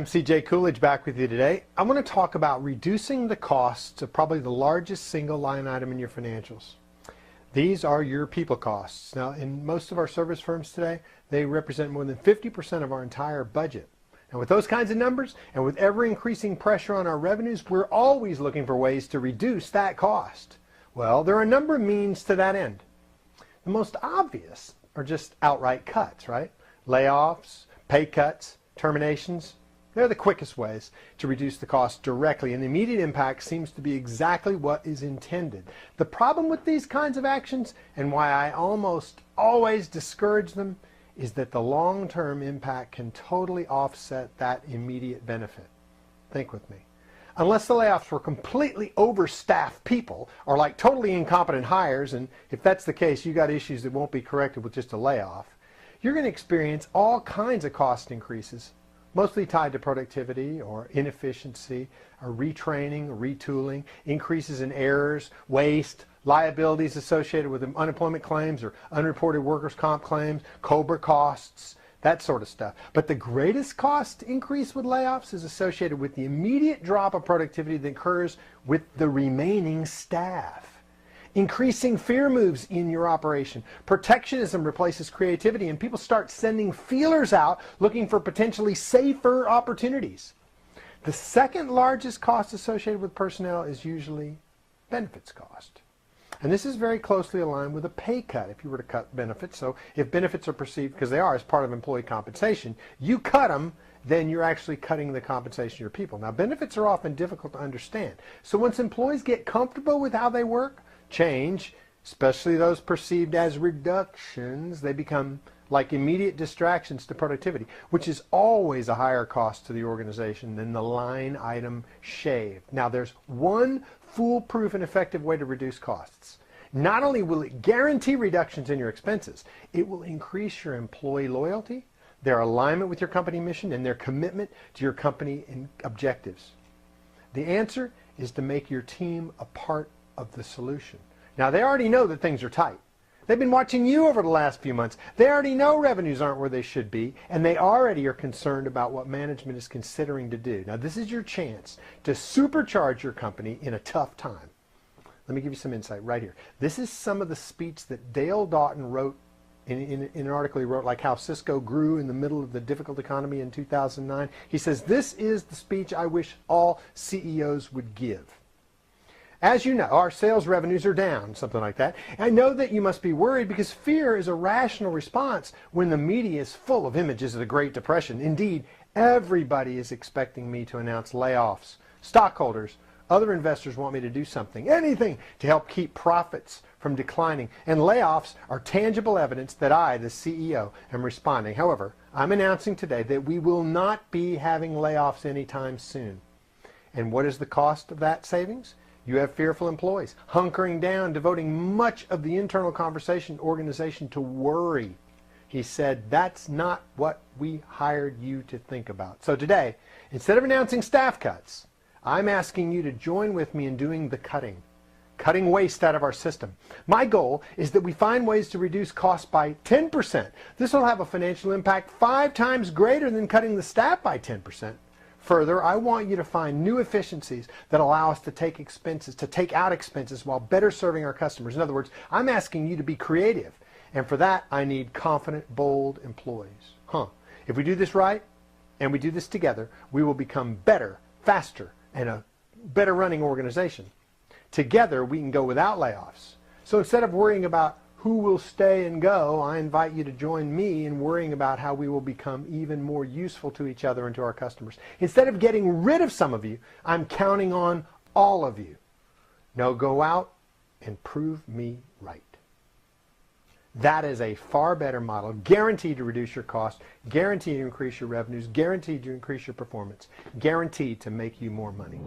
CJ Coolidge back with you today. I want to talk about reducing the costs of probably the largest single line item in your financials. These are your people costs. Now, in most of our service firms today, they represent more than 50% of our entire budget. And with those kinds of numbers and with ever increasing pressure on our revenues, we're always looking for ways to reduce that cost. Well, there are a number of means to that end. The most obvious are just outright cuts, right? Layoffs, pay cuts, terminations. They're the quickest ways to reduce the cost directly, and the immediate impact seems to be exactly what is intended. The problem with these kinds of actions, and why I almost always discourage them, is that the long-term impact can totally offset that immediate benefit. Think with me. Unless the layoffs were completely overstaffed people or like totally incompetent hires, and if that's the case, you got issues that won't be corrected with just a layoff, you're going to experience all kinds of cost increases, mostly tied to productivity or inefficiency, or retraining, or retooling, increases in errors, waste, liabilities associated with unemployment claims or unreported workers' comp claims, COBRA costs, that sort of stuff. But the greatest cost increase with layoffs is associated with the immediate drop of productivity that occurs with the remaining staff. Increasing fear moves in your operation. Protectionism replaces creativity, and people start sending feelers out looking for potentially safer opportunities. The second largest cost associated with personnel is usually benefits cost. And this is very closely aligned with a pay cut if you were to cut benefits. So if benefits are perceived, because they are, as part of employee compensation, you cut them, then you're actually cutting the compensation of your people. Now, benefits are often difficult to understand. So once employees get comfortable with how they work, change, especially those perceived as reductions, they become like immediate distractions to productivity, which is always a higher cost to the organization than the line item shave. Now, there's one foolproof and effective way to reduce costs. Not only will it guarantee reductions in your expenses, it will increase your employee loyalty, their alignment with your company mission, and their commitment to your company objectives. The answer is to make your team a part of the solution. Now, they already know that things are tight. They've been watching you over the last few months. They already know revenues aren't where they should be, and they already are concerned about what management is considering to do. Now, this is your chance to supercharge your company in a tough time. Let me give you some insight right here. This is some of the speech that Dale Doughton wrote in an article he wrote, like how Cisco grew in the middle of the difficult economy in 2009. He says, "This is the speech I wish all CEOs would give. As you know, our sales revenues are down," something like that. "I know that you must be worried because fear is a rational response when the media is full of images of the Great Depression. Indeed, everybody is expecting me to announce layoffs. Stockholders, other investors want me to do something, anything to help keep profits from declining. And layoffs are tangible evidence that I, the CEO, am responding. However, I'm announcing today that we will not be having layoffs anytime soon." And what is the cost of that savings? You have fearful employees, hunkering down, devoting much of the internal conversation organization to worry. He said, "That's not what we hired you to think about." So today, instead of announcing staff cuts, I'm asking you to join with me in doing the cutting waste out of our system. My goal is that we find ways to reduce costs by 10%. This will have a financial impact 5 times greater than cutting the staff by 10%. Further, I want you to find new efficiencies that allow us to take out expenses while better serving our customers. In other words, I'm asking you to be creative. And for that, I need confident, bold employees. If we do this right, and we do this together, we will become better, faster, and a better running organization. Together, we can go without layoffs. So instead of worrying about who will stay and go, I invite you to join me in worrying about how we will become even more useful to each other and to our customers. Instead of getting rid of some of you, I'm counting on all of you. Now go out and prove me right. That is a far better model, guaranteed to reduce your costs, guaranteed to increase your revenues, guaranteed to increase your performance, guaranteed to make you more money.